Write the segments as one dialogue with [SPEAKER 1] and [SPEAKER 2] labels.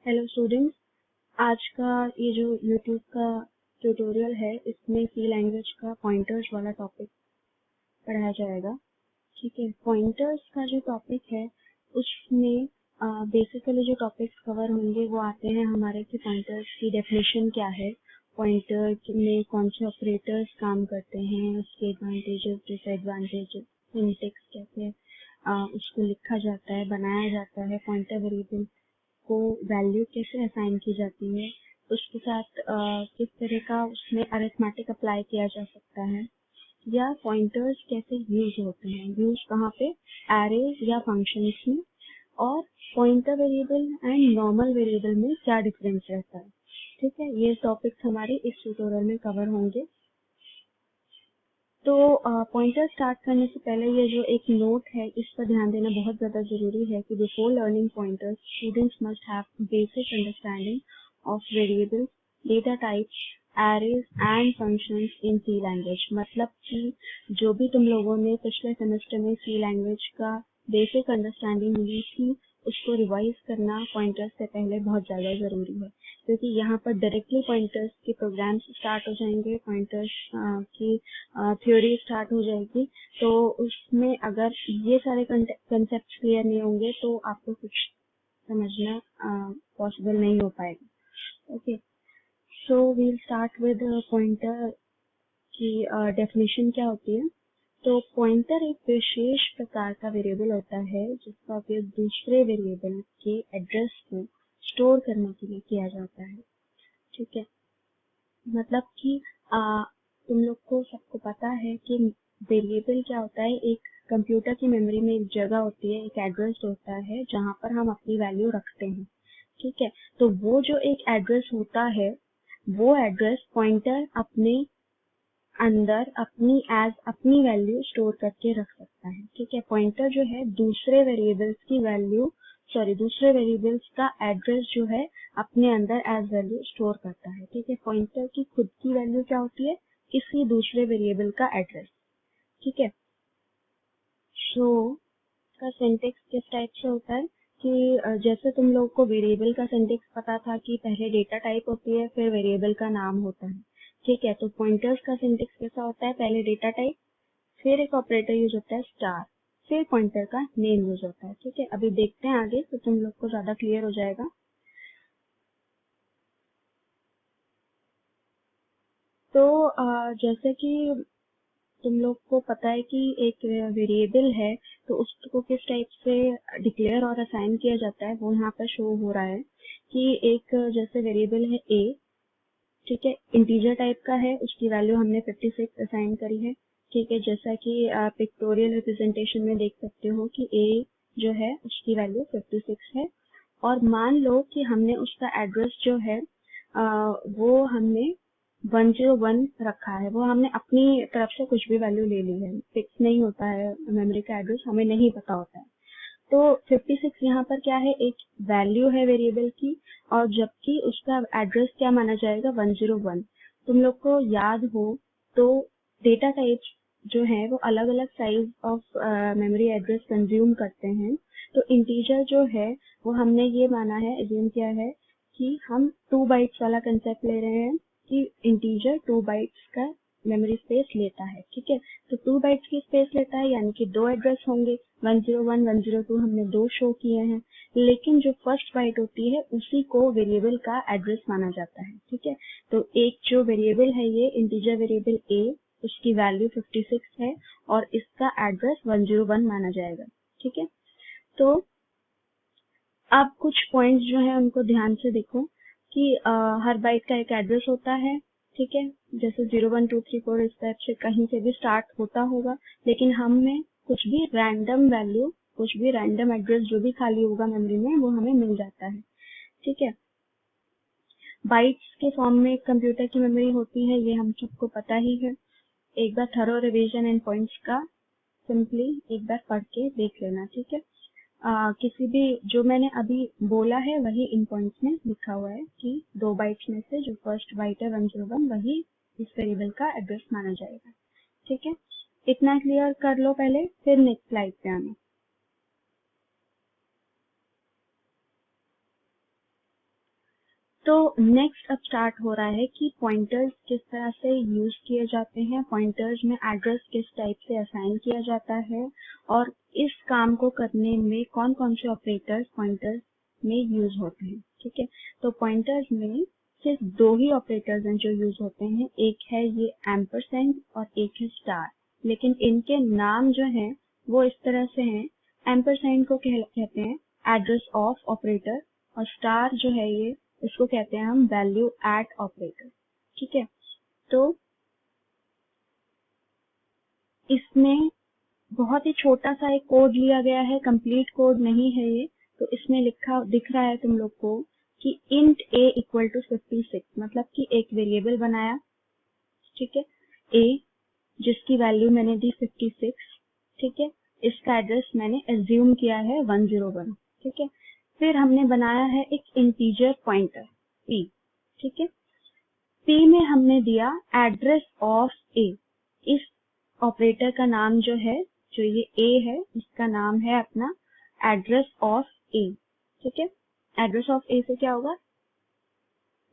[SPEAKER 1] Hello students, आज का ये जो यूट्यूब का ट्यूटोरियल है इसमें सी लैंग्वेज का पॉइंटर्स वाला टॉपिक पढ़ाया जाएगा। ठीक है, पॉइंटर्स का जो टॉपिक है उसमें बेसिकली जो टॉपिक्स कवर होंगे वो आते हैं हमारे कि पॉइंटर्स की डेफिनेशन क्या है, पॉइंटर में कौन से ऑपरेटर्स काम करते हैं, उसके एडवांटेजेस डिसएडवांटेजेस, सिंटैक्स कैसे उसको लिखा जाता है, बनाया जाता है, पॉइंटर वेरिएबल को वैल्यू कैसे असाइन की जाती है, उसके साथ किस तरह का उसमें अरिथमेटिक अप्लाई किया जा सकता है, या पॉइंटर्स कैसे यूज होते हैं, यूज कहाँ पे, एरेज या फंक्शंस में, और pointer variable and normal variable में क्या डिफरेंस रहता है। ठीक है, ये टॉपिक्स हमारे इस ट्यूटोरियल में कवर होंगे। तो पॉइंटर स्टार्ट करने से पहले ये जो एक नोट है इस पर ध्यान देना बहुत ज़्यादा ज़रूरी है कि before learning pointers students must have basic understanding of variables, data types, arrays and functions in C language. मतलब कि जो भी तुम लोगों ने पिछले सेमेस्टर में सी लैंग्वेज का बेसिक अंडरस्टैंडिंग ली थी उसको रिवाइज करना पॉइंटर्स से पहले बहुत ज़्यादा ज़रूरी है, क्योंकि यहाँ पर डायरेक्टली पॉइंटर्स के प्रोग्राम्स स्टार्ट हो जाएंगे, पॉइंटर्स की थ्योरी स्टार्ट हो जाएगी। तो उसमें अगर ये सारे कंसेप्ट क्लियर नहीं होंगे तो आपको कुछ समझना पॉसिबल नहीं हो पाएगा। Okay, so we'll start with pointer की डेफिनेशन क्या होती है। तो पॉइंटर एक विशेष प्रकार का वेरिएबल होता है जिसका उपयोग दूसरे वेरिएबल के एड्रेस को स्टोर करने के लिए किया जाता है। ठीक है, मतलब कि तुम लोग को सबको पता है कि वेरिएबल क्या होता है। एक कंप्यूटर की मेमोरी में एक जगह होती है, एक एड्रेस होता है जहाँ पर हम अपनी वैल्यू रखते हैं। ठीक है, तो वो जो एक एड्रेस होता है वो एड्रेस पॉइंटर अपने अंदर अपनी वैल्यू स्टोर करके रख सकता है। ठीक है, पॉइंटर जो है दूसरे वेरिएबल्स का एड्रेस जो है अपने अंदर एज वैल्यू स्टोर करता है। ठीक है, पॉइंटर की खुद की वैल्यू क्या होती है, किसी दूसरे वेरिएबल का एड्रेस। ठीक है, सो का सिंटेक्स किस टाइप से होता है कि जैसे तुम लोग को वेरिएबल का सिंटेक्स पता था कि पहले डेटा टाइप होती है फिर वेरिएबल का नाम होता है। ठीक है, तो पॉइंटर्स का सिंटेक्स कैसा होता है, पहले डेटा टाइप, फिर एक ऑपरेटर यूज होता है स्टार, फिर पॉइंटर का नेम यूज होता है। ठीक है, अभी देखते हैं आगे तो तुम लोग को ज्यादा क्लियर हो जाएगा। तो जैसे कि तुम लोग को पता है कि एक वेरिएबल है तो उसको किस टाइप से डिक्लेयर और असाइन किया जाता है वो यहाँ पर शो हो रहा है कि एक जैसे वेरिएबल है a। ठीक है, इंटीजर टाइप का है, उसकी वैल्यू हमने 56 असाइन करी है। ठीक है, जैसा कि पिक्टोरियल रिप्रेजेंटेशन में देख सकते हो कि a जो है उसकी वैल्यू 56 है। और मान लो कि हमने उसका एड्रेस जो है वो हमने 101 रखा है, वो हमने अपनी तरफ से कुछ भी वैल्यू ले ली है, फिक्स नहीं होता है मेमोरी का एड्रेस, हमें नहीं पता होता है। तो 56 यहाँ पर क्या है, एक वैल्यू है वेरिएबल की, और जबकि उसका एड्रेस क्या माना जाएगा, 101। तुम लोग को याद हो तो डेटा टाइप्स जो है वो अलग अलग size of memory address consume करते हैं। तो इंटीजर जो है वो हमने ये माना है, एज्यूम किया है कि हम 2 बाइट्स वाला कंसेप्ट ले रहे हैं कि इंटीजर 2 बाइट्स का मेमोरी स्पेस लेता है। ठीक है, तो 2 बाइट्स की स्पेस लेता है यानी कि 2 एड्रेस होंगे, 101 102 हमने 2 शो किए हैं, लेकिन जो फर्स्ट बाइट होती है उसी को वेरिएबल का एड्रेस माना जाता है। ठीक है, तो एक जो वेरिएबल है ये इंटीजर वेरिएबल a, उसकी वैल्यू 56 है और इसका एड्रेस 101 माना जाएगा। ठीक है, तो अब कुछ पॉइंट्स जो है उनको ध्यान से देखो कि हर बाइट का एक एड्रेस होता है। ठीक है, जैसे 01234 इस टाइप से कहीं से भी स्टार्ट होता होगा, लेकिन हमें कुछ भी रैंडम वैल्यू, कुछ भी रैंडम एड्रेस जो भी खाली होगा मेमोरी में वो हमें मिल जाता है। ठीक है, बाइट्स के फॉर्म में कंप्यूटर की मेमोरी होती है, ये हम सबको पता ही है। एक बार थरो रिवीजन एंड पॉइंट्स का सिंपली एक बार पढ़ के देख लेना। ठीक है, किसी भी जो मैंने अभी बोला है वही इन पॉइंट्स में लिखा हुआ है कि 2 बाइट्स में से जो फर्स्ट बाइट है 101 वही इस वेरिएबल का एड्रेस माना जाएगा। ठीक है, इतना क्लियर कर लो पहले, फिर नेक्स्ट स्लाइड पे आना। तो नेक्स्ट अब स्टार्ट हो रहा है कि पॉइंटर्स किस तरह से यूज किए जाते हैं, पॉइंटर्स में एड्रेस किस टाइप से असाइन किया जाता है और इस काम को करने में कौन कौन से ऑपरेटर्स पॉइंटर्स में यूज होते हैं। ठीक है, तो पॉइंटर्स में सिर्फ दो ही ऑपरेटर्स हैं जो यूज होते हैं, एक है ये एम्परसेंड और एक है स्टार, लेकिन इनके नाम जो हैं वो इस तरह से हैं। एम्परसेंड को कहते हैं एड्रेस ऑफ ऑपरेटर और स्टार जो है ये इसको कहते हैं हम वैल्यू एट ऑपरेटर। ठीक है, तो इसमें बहुत ही छोटा सा एक कोड लिया गया है, कंप्लीट कोड नहीं है ये। तो इसमें लिखा दिख रहा है तुम लोग को कि int a इक्वल टू 56, मतलब कि एक वेरिएबल बनाया, ठीक है, a जिसकी वैल्यू मैंने दी 56, ठीक है, इसका एड्रेस मैंने एज्यूम किया है 101, ठीक है। फिर हमने बनाया है एक इंटीजर पॉइंटर p, ठीक है, p में हमने दिया एड्रेस ऑफ a। इस ऑपरेटर का नाम जो है, जो ये a है, इसका नाम है अपना एड्रेस ऑफ a, ठीक है। एड्रेस ऑफ a से क्या होगा,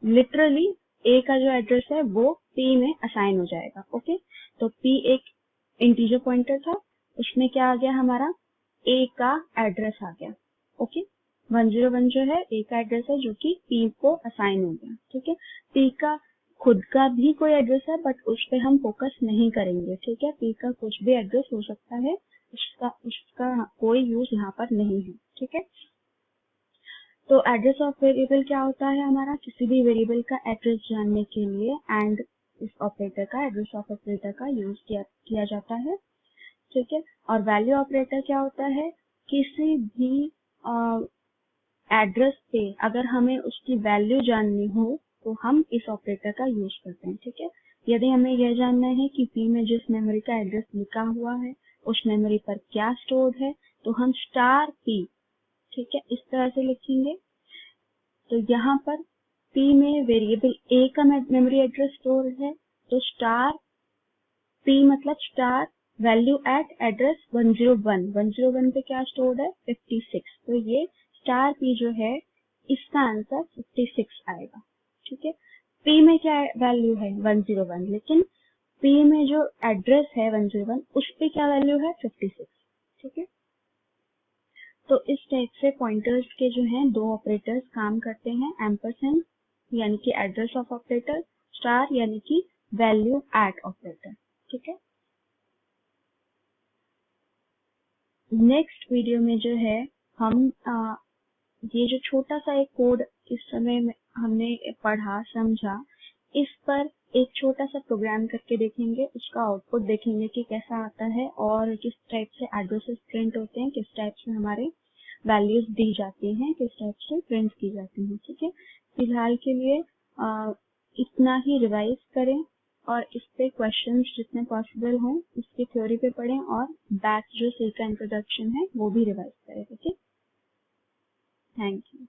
[SPEAKER 1] लिटरली a का जो एड्रेस है वो p में असाइन हो जाएगा। ओके, तो p एक इंटीजर पॉइंटर था, उसमें क्या आ गया हमारा a का एड्रेस आ गया। ओके, 101 जो है a का एड्रेस है जो कि p को असाइन हो गया। ठीक है, p का खुद का भी कोई एड्रेस है बट उस पे हम फोकस नहीं करेंगे। ठीक है, p का कुछ भी एड्रेस हो सकता है, उसका कोई यूज यहाँ पर नहीं है। ठीक है, तो एड्रेस ऑफ वेरिएबल क्या होता है हमारा, किसी भी वेरिएबल का एड्रेस जानने के लिए एंड इस ऑपरेटर का एड्रेस ऑफ ऑपरेटर का यूज किया जाता है। ठीक है, और वैल्यू ऑपरेटर क्या होता है, किसी भी एड्रेस पे अगर हमें उसकी वैल्यू जाननी हो तो हम इस ऑपरेटर का यूज करते हैं। ठीक है, यदि हमें यह जानना है कि p में जिस मेमोरी का एड्रेस लिखा हुआ है उस मेमोरी पर क्या स्टोर्ड है तो हम स्टार p, ठीक है, इस तरह से लिखेंगे। तो यहाँ पर p में वेरिएबल a का मेमोरी एड्रेस स्टोर है, तो स्टार p मतलब स्टार वैल्यू एट एड्रेस 101 पे क्या स्टोर्ड है 56, तो ये स्टार p जो है इसका आंसर 56 आएगा। ठीक है, p में क्या वैल्यू है 101, लेकिन p में जो एड्रेस है 101 उस पे क्या वैल्यू है 56। ठीक है, तो इस टाइप से पॉइंटर्स के जो हैं दो ऑपरेटर्स काम करते हैं, एम्परसेंड यानी कि एड्रेस ऑफ ऑपरेटर, स्टार यानी कि वैल्यू एट ऑपरेटर। ठीक है, नेक्स्ट वीडियो में जो है हम ये जो छोटा सा एक कोड इस समय में हमने पढ़ा समझा, इस पर एक छोटा सा प्रोग्राम करके देखेंगे, उसका आउटपुट देखेंगे कि कैसा आता है और किस टाइप से एड्रेसेस प्रिंट होते हैं, किस टाइप से हमारे वैल्यूज दी जाती हैं, किस टाइप से प्रिंट की जाती हैं। ठीक है, फिलहाल के लिए इतना ही रिवाइज करें और इस पे क्वेश्चंस जितने पॉसिबल हों इसकी थ्योरी पे पढ़ें और बैक जो सी का इंट्रोडक्शन है वो भी रिवाइज करें। Okay, thank you.